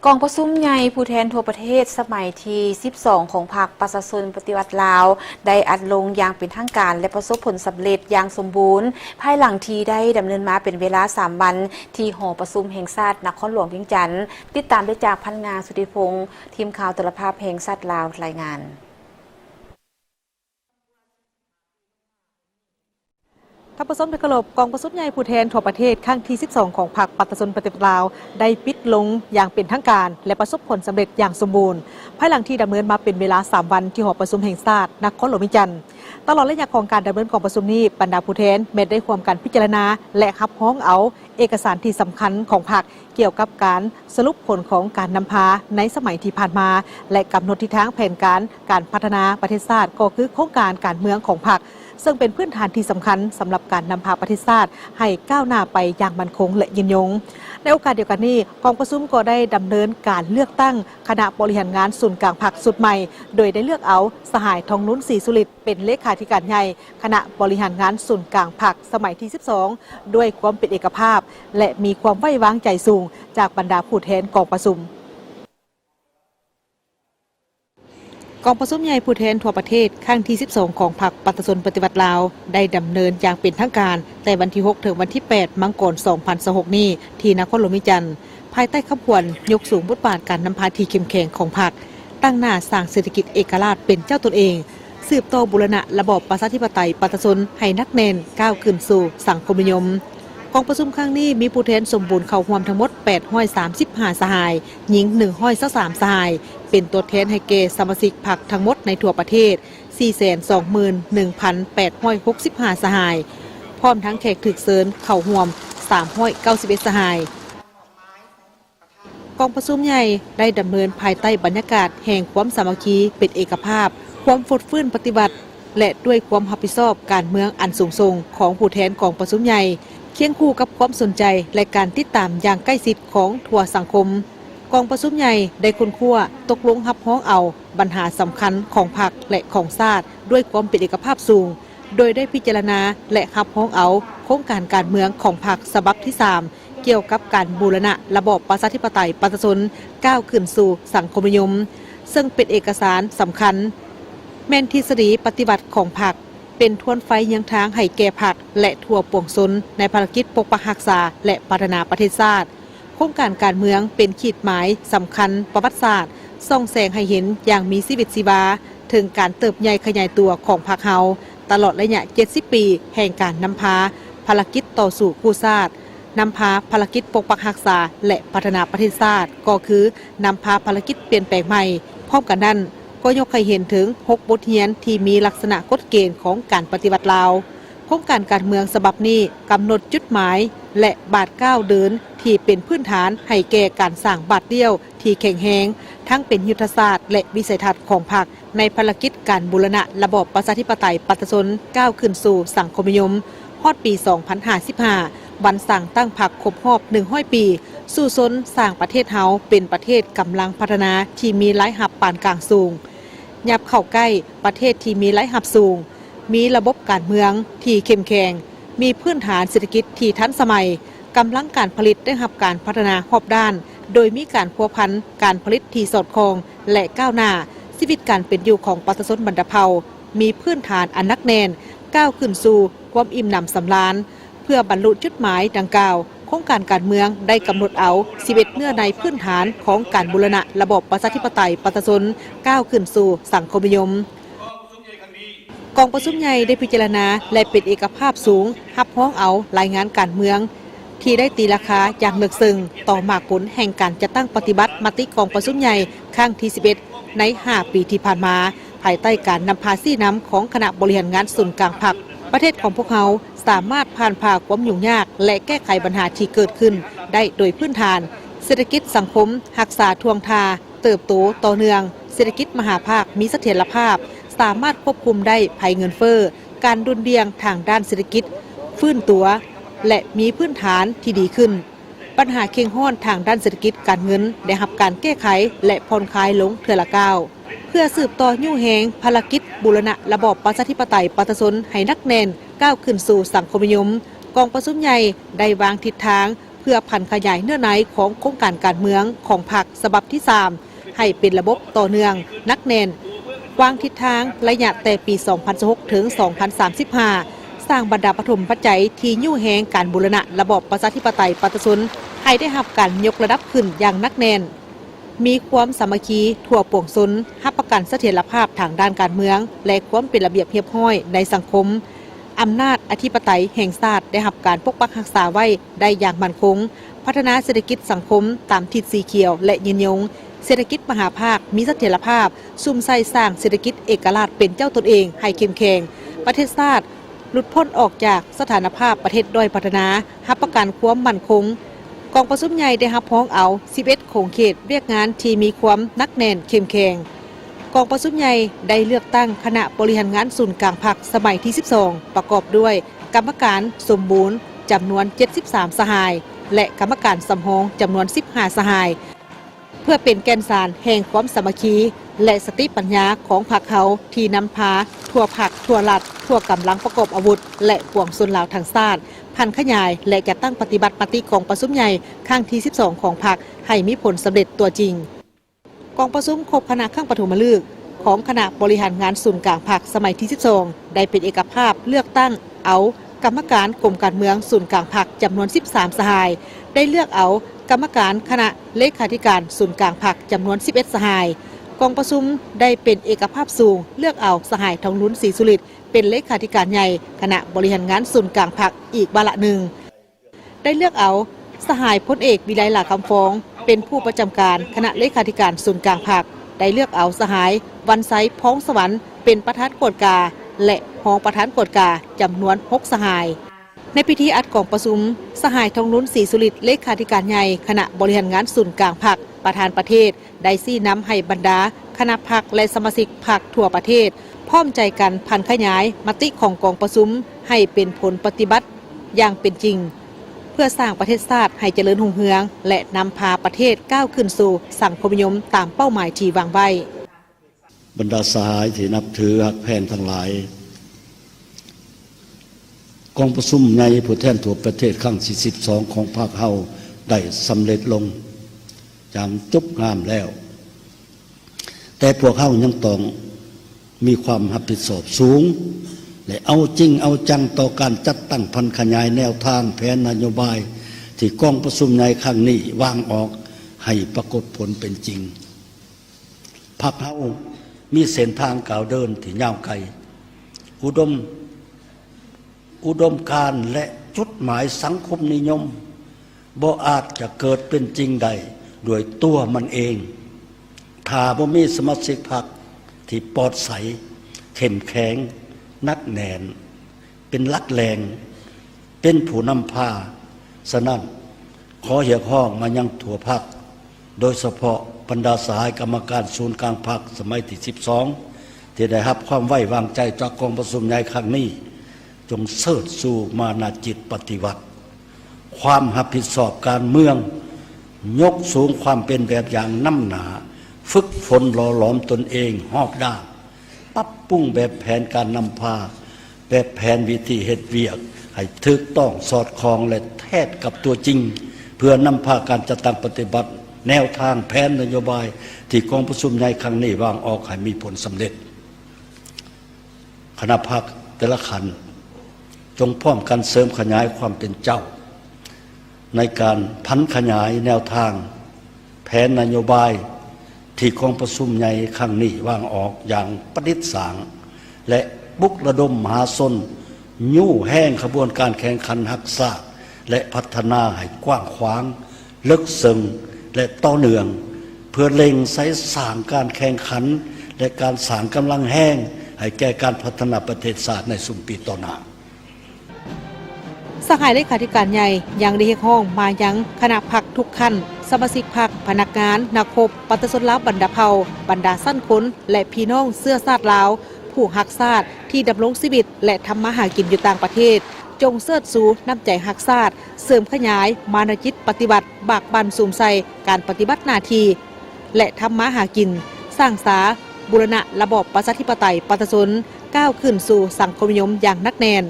องประชุมใหญ่ผู้แทนทั่วประเทศสมัยที่12ของพรรคประชาชนปฏิวัติลาวได้อัดลงอย่างเป็นทางการและประสบผลสำเร็จอย่างสมบูรณ์ภายหลังที่ได้ดำเนินมาเป็นเวลา3วันที่หอประชุมแห่งชาตินครหลวงเวียงจันทน์ติดตามได้จากพันงาสุธิพงศ์ทีมข่าวโทรภาพแห่งชาติลาวรายงานทัพประสมในกระลบกองประชุมใหญ่ผู้แทนทั่วประเทศครั้งที่12ของพรรคประชาชนปฏิวัติลาวได้ปิดลงอย่างเป็นทางการและประสบผลสำเร็จอย่างสมบูรณ์ภายหลังที่ดำเนินมาเป็นเวลา3วันที่หอประชุมแห่งชาตินครหลวงเวียงจันทน์ตลอดระยะของการดำเนินกองประชุมนี้บรรดาผู้แทนได้ร่วมกันพิจารณาและรับร้องเอาเอกสารที่สำคัญของพรรคเกี่ยวกับการสรุปผลของการนำพาในสมัยที่ผ่านมาและกำหนดทิศทางแผนการพัฒนาประเทศชาติก็คือโครงการเมืองของพรรคซึ่งเป็นพื้นฐานที่สำคัญสำหรับการนำพาประเทศชาติให้ก้าวหน้าไปอย่างมั่นคงและยืนยงในโอกาสเดียวกันนี้กองประชุมก็ได้ดำเนินการเลือกตั้งคณะบริหารงานศูนย์กลางพรรคสุดใหม่โดยได้เลือกเอาสหายทองลุ้นศรีสุริตเป็นเลขาธิการใหญ่คณะบริหารงานศูนย์กลางพรรคสมัยที่12ด้วยความเป็นเอกภาพและมีความไว้วางใจสูงจากบรรดาผู้แทนกองประชุมกองประชุมใหญ่ผู้แทนทั่วประเทศครั้งที่12ของพรรคประชาชนปฏิวัติลาวได้ดำเนินอย่างเป็นทางการแต่วันที่6ถึงวันที่8มังกร2026นี้ที่นครหลวงเวียงจันทน์ภายใต้ขบวนยกสูงบทบาทการนำพาที่เข้มแข็งของพรรคตั้งหน้าสร้างเศรษฐกิจเอกราชเป็นเจ้าตนเองสืบต่อบูรณะระบอบประชาธิปไตยประชาชนให้นักแน่นก้าวขึ้นสู่สังคมนิยมกองประชุมครั้งนี้มีผู้แทนสมบูรณ์เข้าร่วมทั้งหมด835สหายหญิง123สหายเป็นตัวแทนให้แก่สมาชิกพรรคทั้งหมดในทั่วประเทศ 421,865 สหายพร้อมทั้งแขกถึกเชิญเข้าร่วม391สหายกองประชุมใหญ่ได้ดำเนินภายใต้บรรยากาศแห่งความสามัคคีเป็นเอกภาพความฟดฟื้นปฏิบัติและด้วยความรับผิดชอบการเมืองอันสูงส่งของผู้แทนกองประชุมใหญ่เคียงคู่กับความสนใจและการติดตามอย่างใกล้ชิดของทั่วสังคมกองประชุมใหญ่ได้ค้นคว้าตกลงรับร้องเอาปัญหาสำคัญของพรรคและของชาติด้วยความเป็นเอกภาพสูงโดยได้พิจารณาและรับร้องเอาโครงการเมืองของพรรคฉบับที่3เกี่ยวกับการบูรณะระบอบประชาธิปไตยประชาชนก้าวขึ้นสู่สังคมนิยมซึ่งเป็นเอกสารสำคัญแม่นทฤษฎีปฏิบัติของพรรคเป็นทวนไฟยังทางให้แก่พรรคและทั่วปวงชนในภารกิจปกปักรักษาและพัฒนาประเทศชาติโครงการเมืองเป็นขีดหมายสำคัญประวัติศาสตร์ส่องแสงให้เห็นอย่างมีชีวิตชีวาถึงการเติบใหญ่ขยายตัวของพรรคเฮาตลอดระยะ70ปีแห่งการนำพาภารกิจต่อสู่กู้ชาตินำพาภารกิจปกปักรักษาและพัฒนาประเทศชาติก็คือนำพาภารกิจเปลี่ยนแปลงใหม่พร้อมกันนั้นก็ยกให้เห็นถึง6บทเรียนที่มีลักษณะกฎเกณฑ์ของการปฏิบัติลาวโครงการเมืองฉบับนี้กำหนดจุดหมายและบาทก้าวเดินที่เป็นพื้นฐานให้แก่การสร้างบาทเดียวที่แข็งแรงทั้งเป็นยุทธศาสตร์และวิสัยทัศน์ของพรรคในภารกิจการบูรณะระบอบประชาธิปไตยประชาชนก้าวขึ้นสู่สังคมนิยมฮอดปี2055วันสั่งตั้งพรรคครบรอบ100ปีสู่ซนสร้างประเทศเฮาเป็นประเทศกำลังพัฒนาที่มีรายรับปานกลางสูงยับเข้าใกล้ประเทศที่มีรายรับสูงมีระบบการเมืองที่เข้มแข็งมีพื้นฐานเศรษฐกิจที่ทันสมัยกำลังการผลิตได้รับการพัฒนารอบด้านโดยมีการพัวพันการผลิตที่สอดคล้องและก้าวหน้าชีวิตการเป็นอยู่ของประชาชนบรรดาเผ่ามีพื้นฐานอันนักแน่นก้าวขึ้นสู่ความอิ่มหนำสำราญเพื่อบรรลุจุดหมายดังกล่าวโครงการเมืองได้กำหนดเอา11เนื้อในพื้นฐานของการบูรณะระบอบประชาธิปไตยประชาชนก้าวขึ้นสู่สังคมนิยมกองประชุมใหญ่ได้พิจารณาและเป็นเอกภาพสูงรับร้องเอารายงานการเมืองที่ได้ตีราคาอย่างเลือกซึ้งต่อหมากผลแห่งการจัดตั้งปฏิบัติมติกองประชุมใหญ่ครั้งที่11ใน5ปีที่ผ่านมาภายใต้การนำพาซี่น้ำของคณะบริหารงานส่วนกลางพรรคประเทศของพวกเขาสามารถผ่านความยุ่งยากและแก้ไขปัญหาที่เกิดขึ้นได้โดยพื้นฐานเศรษฐกิจสังคมรักษาทวงทาเติบโตต่อเนื่องเศรษฐกิจมหาภาคมีเสถียรภาพสามารถควบคุมได้ภัยเงินเฟ้อการดุลเดียงทางด้านเศรษฐกิจฟื้นตัวและมีพื้นฐานที่ดีขึ้นปัญหาเคียงห้อนทางด้านเศรษฐกิจการเงินได้รับการแก้ไขและผ่อนคลายลงเทื่อละก้าวเพื่อสืบต่อยุ่งแหงภารกิจบูรณะระบอบประชาธิปไตยประชาชนให้นักแน่นก้าวขึ้นสู่สังคมนิยมกองประชุมใหญ่ได้วางทิศทางเพื่อ พื่อพันขยายเนื้อในของโครงการการเมืองของพรรคฉบับที่ 3 ให้เป็นระบบต่อเนื่องนักแน่นวางทิศทางระยะแต่ปี 2016 ถึง 2035 สร้างบรรดาปฐมปัจจัยที่ยู่แหงการบูรณะระบอบประชาธิปไตยปฏิสุนให้ได้รับการยกระดับขึ้นอย่างนักแน่นมีความสามัคคีทั่วปวงชนรับประกันเสถียรภาพทางด้านการเมืองและความเป็นระเบียบเรียบร้อยในสังคมอำนาจอธิปไตยแห่งชาติได้รับการปกปักรักษาไว้ได้อย่างมั่นคงพัฒนาเศรษฐกิจสังคมตามทิศสีเขียวและยืนยงเศรษฐกิจมหาภาคมีเสถียรภาพซุ่มใส่สร้างเศรษฐกิจเอกราชเป็นเจ้าตนเองให้เข้มแข็งประเทศชาติหลุดพ้นออกจากสถานภาพประเทศด้อยพัฒนารับประกันความมั่นคงกองประชุมใหญ่ได้รับพ้องเอา 11 โครงเขตเรียกงานที่มีความนักแน่นเข้มแข็งกองประชุมใหญ่ได้เลือกตั้งคณะบริหารงานศูนย์กลางพรรคสมัยที่ 12 ประกอบด้วยกรรมการสมบูรณ์จำนวน 73 สหายและกรรมการสำรองจำนวน 15 สหายเพื่อเป็นแกนสารแห่งความสามัคคีและสติปัญญาของพรรคเขาที่นำพาทั่วพรรคทั่วรัฐทั่วกำลังประกอบอาวุธและปวงชนลาวทั้งชาติพันขยายและจะตั้งปฏิบัติมติกองประชุมใหญ่ครั้งที่ 12 ของพรรคให้มีผลสำเร็จตัวจริงกองประชุมครบคณะข้างปฐมฤกษ์ของคณะบริหารงานศูนย์กลางพรรคสมัยที่ 12 ได้เป็นเอกภาพเลือกตั้งเอากรรมการกรมการเมืองศูนย์กลางพรรคจำนวน 13 สหายได้เลือกเอากรรมการคณะเลขาธิการศูนย์กลางพรรคจำนวน 11 สหายกองประชุมได้เป็นเอกภาพสูงเลือกเอาสหายทองลุ้นศรีสุริตเป็นเลขาธิการใหญ่คณะบริหารงานศูนย์กลางพรรคอีกวาระหนึ่งได้เลือกเอาสหายพลเอกวิไลหลาคำฟ้องเป็นผู้ประจำการคณะเลขาธิการศูนย์กลางพรรคได้เลือกเอาสหายวันไซพ้องสวรรค์เป็นประธานกฎกาและรองประธานกฎกาจำนวน 6 สหายในพิธีอัดกองประชุมสหายทองลุ้นศรีสุริตเลขาธิการใหญ่คณะบริหารงานศูนย์กลางพรรคประธานประเทศได้ชี้นำให้บรรดาคณะพรรคและสมาชิกพรรคทั่วประเทศพร้อมใจกันพันขยายมติของกองประชุมให้เป็นผลปฏิบัติอย่างเป็นจริงเพื่อสร้างประเทศชาติให้เจริญรุ่งเรืองและนำพาประเทศก้าวขึ้นสู่สังคมนิยมตามเป้าหมายที่วางไว้บรรดาสหายที่นับถือฮักแพนทั้งหลายกองประชุมในผู้แทนทั่วประเทศครั้งที่ 12 ของพรรคเฮาได้สำเร็จลงอย่างจบงามแล้วแต่พวกเฮายังต้องมีความรับผิดชอบสูงและเอาจริงเอาจังต่อการจัดตั้งพันขยายแนวทางแผนนโยบายที่กองประชุมในครั้งนี้วางออกให้ปรากฏผลเป็นจริงพรรคเฮามีเส้นทางก้าวเดินที่ยาวไกลอุดมการณ์และจุดหมายสังคมนิยมบ่อาจจะเกิดเป็นจริงใดด้วยตัวมันเองถ้าบ่มีสมาชิกพรรคที่ปลอดใสเข้มแข็งนักแน่นเป็นหลักแหล่งเป็นผู้นำพาฉะนั้นขอเรียกร้องมายังทั่วพรรคโดยเฉพาะบรรดาสหายกรรมการศูนย์กลางพรรคสมัยที่ 12 ที่ได้รับความไว้วางใจจากกองประชุมใหญ่ครั้งนี้จงเสิร์ชสู่มานาจิตปฏิวัติความรับผิดชอบการเมืองยกสูงความเป็นแบบอย่างน้ำหนาฝึกฝนหล่อหลอมตนเองหอบด้านปรับปรุงแบบแผนการนำพาแบบแผนวิธีเฮ็ดเวียกให้ถูกต้องสอดคล้องและแทบกับตัวจริงเพื่อนำพาการจัดตั้งปฏิบัติแนวทางแผนนโยบายที่กองประชุมใหญ่ครั้งนี้วางออกให้มีผลสำเร็จคณะพรรคแต่ละขันจงพร้อมกันเสริมขยายความเป็นเจ้าในการพันขยายแนวทางแผนนโยบายที่กองประชุมใหญ่ครั้งนี้วางออกอย่างประดิษฐ์สางและบุกระดมมหาชนยู่แห้งขบวนการแข่งขันรักษาและพัฒนาให้กว้างขวางลึกซึ้งและต่อเนื่องเพื่อเล็งใส่สร้างการแข่งขันและการสร้างกำลังแห้งให้แก่การพัฒนาประเทศชาติในสุมปีต่อหน้าสหายเลขาธิการใหญ่ยังได้เรียกร้องมายังคณะพรรคทุกขั้นสมาชิกพรรคพนักงานนักรบปฏิชนลาวบรรดาเผ่าบรรดาสั้นคนและพี่น้องเสื้อชาติลาวผู้ฮักชาติที่ดำรงชีวิตและทำมาหากินอยู่ต่างประเทศจงเสิร์ชสู่น้ำใจฮักชาติเสริมขยายมานาจิตปฏิบัติบากบั่นสูมใส่การปฏิบัติหน้าที่และทำมาหากินสร้างสาบูรณะระบอบประชาธิปไตยปฏิชนก้าวขึ้นสู่สังคมนิยมอย่างนักแน่น